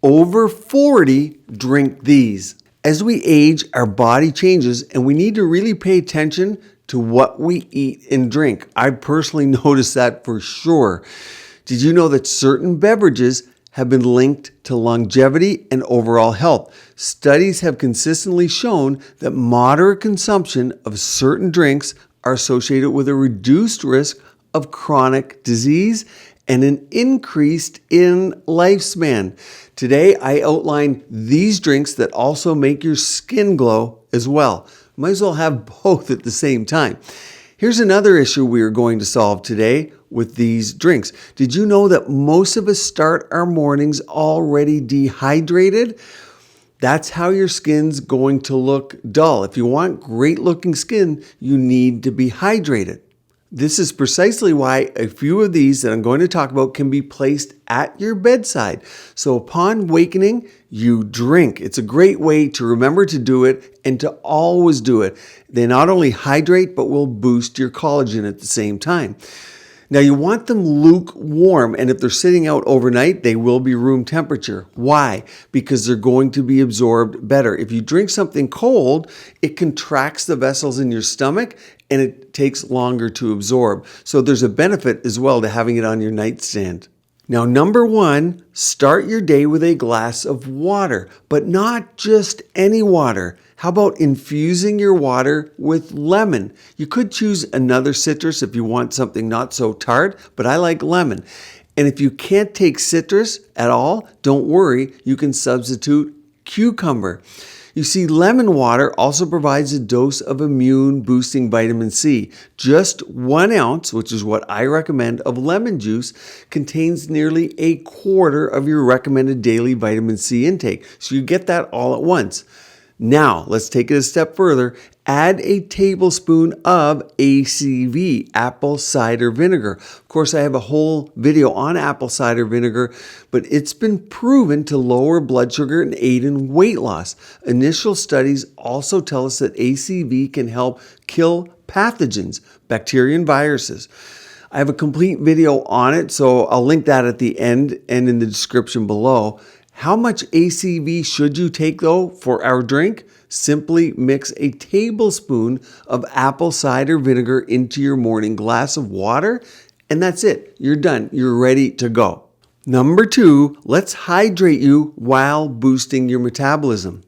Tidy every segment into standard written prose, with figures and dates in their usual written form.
Over 40 drink these. As we age, our body changes and we need to really pay attention to what we eat and drink. I personally noticed that for sure. Did you know that certain beverages have been linked to longevity and overall health? Studies have consistently shown that moderate consumption of certain drinks are associated with a reduced risk of chronic disease and an increase in lifespan. Today, I outline these drinks that also make your skin glow as well. Might as well have both at the same time. Here's another issue we are going to solve today with these drinks. Did you know that most of us start our mornings already dehydrated? That's how your skin's going to look dull. If you want great looking skin, you need to be hydrated. This is precisely why a few of these that I'm going to talk about can be placed at your bedside. So upon wakening, you drink. It's a great way to remember to do it and to always do it. They not only hydrate, but will boost your collagen at the same time. Now you want them lukewarm, and if they're sitting out overnight, they will be room temperature. Why? Because they're going to be absorbed better. If you drink something cold, it contracts the vessels in your stomach and it takes longer to absorb. So there's a benefit as well to having it on your nightstand. Now, number one, start your day with a glass of water, but not just any water. How about infusing your water with lemon? You could choose another citrus if you want something not so tart, but I like lemon. And if you can't take citrus at all, don't worry, you can substitute cucumber. You see, lemon water also provides a dose of immune-boosting vitamin C. Just 1 ounce, which is what I recommend, of lemon juice contains nearly a quarter of your recommended daily vitamin C intake. So you get that all at once. Now, let's take it a step further. Add a tablespoon of ACV, apple cider vinegar. Of course, I have a whole video on apple cider vinegar, but it's been proven to lower blood sugar and aid in weight loss. Initial studies also tell us that ACV can help kill pathogens, bacteria and viruses. I have a complete video on it, so I'll link that at the end and in the description below. How much ACV should you take though for our drink? Simply mix a tablespoon of apple cider vinegar into your morning glass of water, and that's it. You're done. You're ready to go. Number two, let's hydrate you while boosting your metabolism.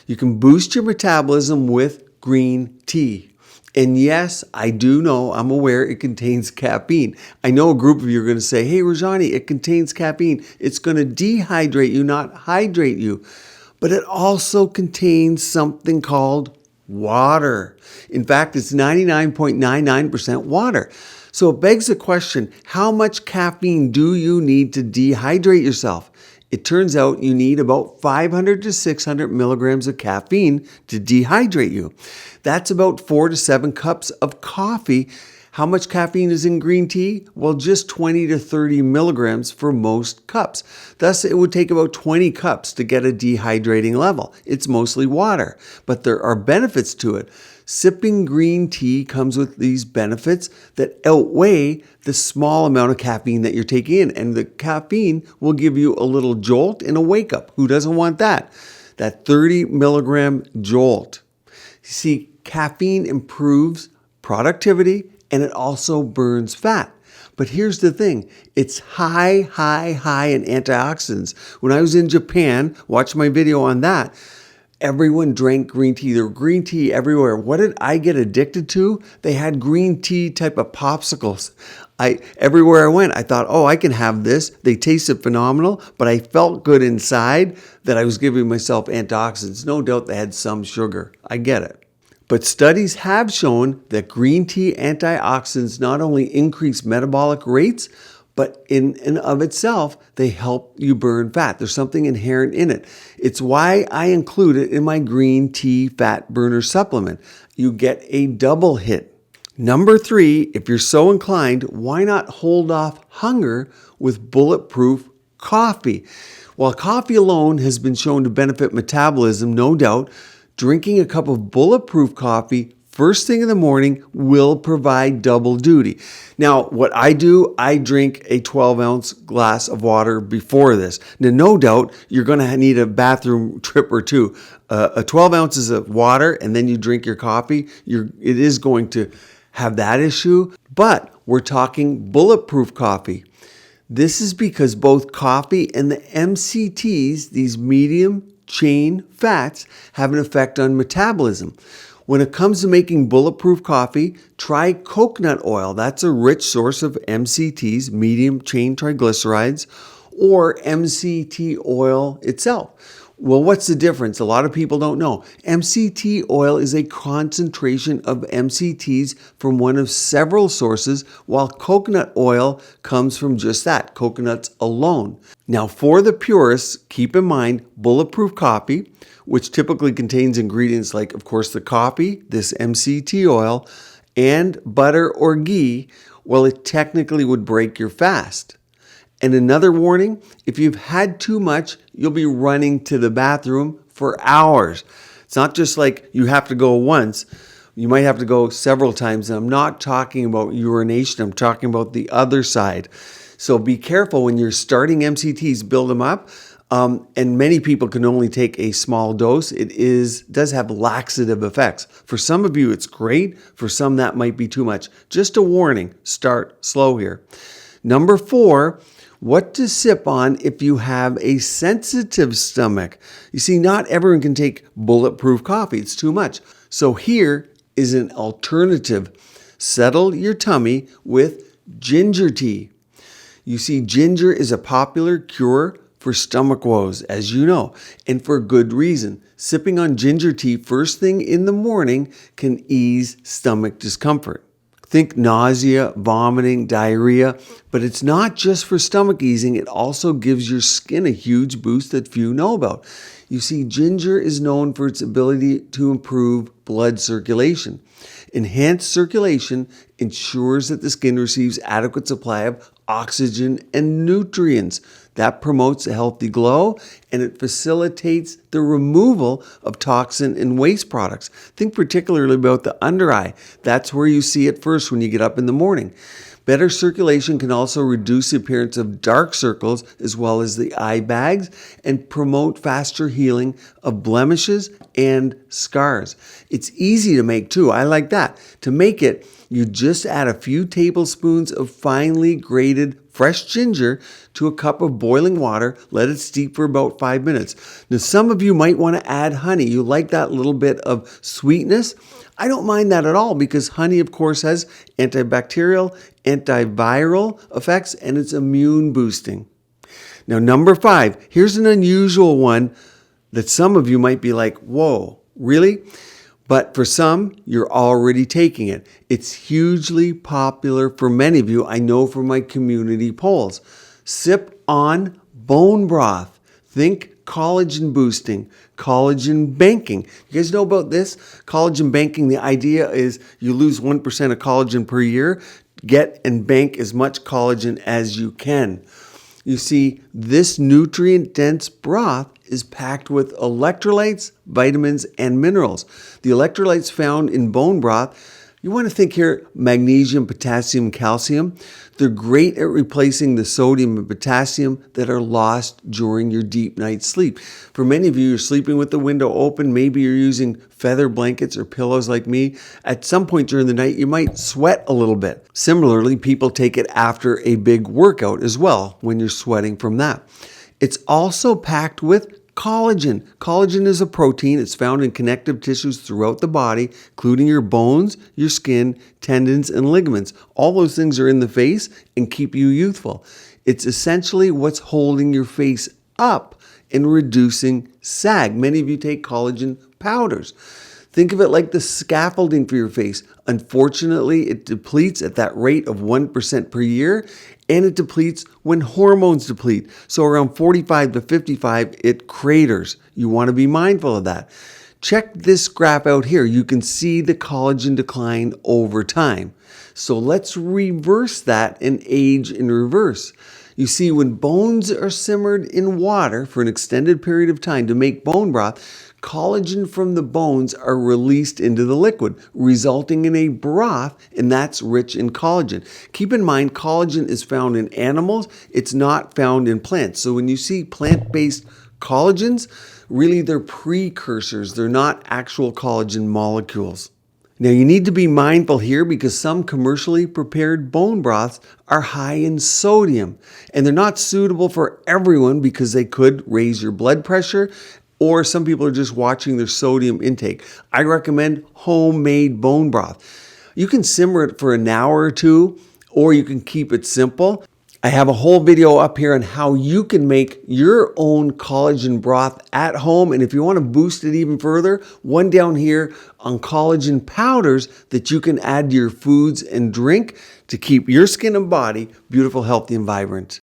You can boost your metabolism with green tea. And yes, I do know, I'm aware it contains caffeine. I know a group of you are going to say, hey, Rajani, it contains caffeine. It's going to dehydrate you, not hydrate you. But it also contains something called water. In fact, it's 99.99% water. So it begs the question, how much caffeine do you need to dehydrate yourself? It turns out you need about 500 to 600 milligrams of caffeine to dehydrate you. That's about 4 to 7 cups of coffee. How much caffeine is in green tea? Well, just 20 to 30 milligrams for most cups. Thus, it would take about 20 cups to get a dehydrating level. It's mostly water, but there are benefits to it. Sipping green tea comes with these benefits that outweigh the small amount of caffeine that you're taking in. And the caffeine will give you a little jolt and a wake up. Who doesn't want that? That 30 milligram jolt. You see, caffeine improves productivity and it also burns fat. But here's the thing, it's high in antioxidants. When I was in Japan, watch my video on that, everyone drank green tea. There was green tea everywhere. What did I get addicted to? They had green tea type of popsicles. Everywhere I went, I thought, oh, I can have this. They tasted phenomenal, but I felt good inside that I was giving myself antioxidants. No doubt they had some sugar. I get it. But studies have shown that green tea antioxidants not only increase metabolic rates, but in and of itself, they help you burn fat. There's something inherent in it. It's why I include it in my green tea fat burner supplement. You get a double hit. Number three, if you're so inclined, why not hold off hunger with bulletproof coffee? While coffee alone has been shown to benefit metabolism, no doubt, drinking a cup of bulletproof coffee first thing in the morning will provide double duty. Now, what I do, I drink a 12-ounce glass of water before this. Now, no doubt, you're going to need a bathroom trip or two. A 12 ounces of water and then you drink your coffee, it is going to have that issue. But we're talking bulletproof coffee. This is because both coffee and the MCTs, these medium chain fats, have an effect on metabolism. When it comes to making bulletproof coffee, try coconut oil. That's a rich source of MCTs, medium chain triglycerides, or MCT oil itself. Well, what's the difference? A lot of people don't know. MCT oil is a concentration of MCTs from one of several sources, while coconut oil comes from just that, coconuts alone. Now, for the purists, keep in mind bulletproof coffee, which typically contains ingredients like, of course, the coffee, this MCT oil, and butter or ghee. Well, it technically would break your fast. And another warning, if you've had too much, you'll be running to the bathroom for hours. It's not just like you have to go once. You might have to go several times. And I'm not talking about urination. I'm talking about the other side. So be careful when you're starting MCTs, build them up. And many people can only take a small dose. It does have laxative effects. For some of you, it's great. For some, that might be too much. Just a warning, start slow here. Number 4, what to sip on if you have a sensitive stomach. You see, not everyone can take bulletproof coffee. It's too much. So here is an alternative. Settle your tummy with ginger tea. You see, ginger is a popular cure for stomach woes, as you know, and for good reason. Sipping on ginger tea first thing in the morning can ease stomach discomfort. Think nausea, vomiting, diarrhea, but it's not just for stomach easing. It also gives your skin a huge boost that few know about. You see, ginger is known for its ability to improve blood circulation. Enhanced circulation ensures that the skin receives adequate supply of oxygen and nutrients. That promotes a healthy glow and it facilitates the removal of toxin and waste products. Think particularly about the under eye. That's where you see it first when you get up in the morning. Better circulation can also reduce the appearance of dark circles as well as the eye bags and promote faster healing of blemishes and scars. It's easy to make too. I like that. To make it, you just add a few tablespoons of finely grated fresh ginger to a cup of boiling water. Let it steep for about 5 minutes. Now, some of you might want to add honey. You like that little bit of sweetness. I don't mind that at all because honey, of course, has antibacterial, antiviral effects, and it's immune boosting. Now, number 5, here's an unusual one that some of you might be like, whoa, really? But for some, you're already taking it. It's hugely popular for many of you. I know from my community polls. Sip on bone broth. Think collagen boosting, collagen banking. You guys know about this? Collagen banking, the idea is you lose 1% of collagen per year. Get and bank as much collagen as you can. You see, this nutrient-dense broth is packed with electrolytes, vitamins, and minerals. The electrolytes found in bone broth, you want to think here magnesium, potassium, calcium. They're great at replacing the sodium and potassium that are lost during your deep night sleep. For many of you, you're sleeping with the window open. Maybe you're using feather blankets or pillows like me. At some point during the night, you might sweat a little bit. Similarly, people take it after a big workout as well when you're sweating from that. It's also packed with collagen. Collagen is a protein. It's found in connective tissues throughout the body, including your bones, your skin, tendons, and ligaments. All those things are in the face and keep you youthful. It's essentially what's holding your face up and reducing sag. Many of you take collagen powders. Think of it like the scaffolding for your face. Unfortunately, it depletes at that rate of 1% per year, and it depletes when hormones deplete. So around 45 to 55, it craters. You want to be mindful of that. Check this graph out here. You can see the collagen decline over time. So let's reverse that and age in reverse. You see, when bones are simmered in water for an extended period of time to make bone broth, collagen from the bones are released into the liquid, resulting in a broth, and that's rich in collagen. Keep in mind, collagen is found in animals. It's not found in plants. So when you see plant-based collagens, really they're precursors. They're not actual collagen molecules. Now you need to be mindful here because some commercially prepared bone broths are high in sodium and they're not suitable for everyone because they could raise your blood pressure, or some people are just watching their sodium intake. I recommend homemade bone broth. You can simmer it for an hour or two, or you can keep it simple. I have a whole video up here on how you can make your own collagen broth at home. And if you want to boost it even further, one down here on collagen powders that you can add to your foods and drink to keep your skin and body beautiful, healthy, and vibrant.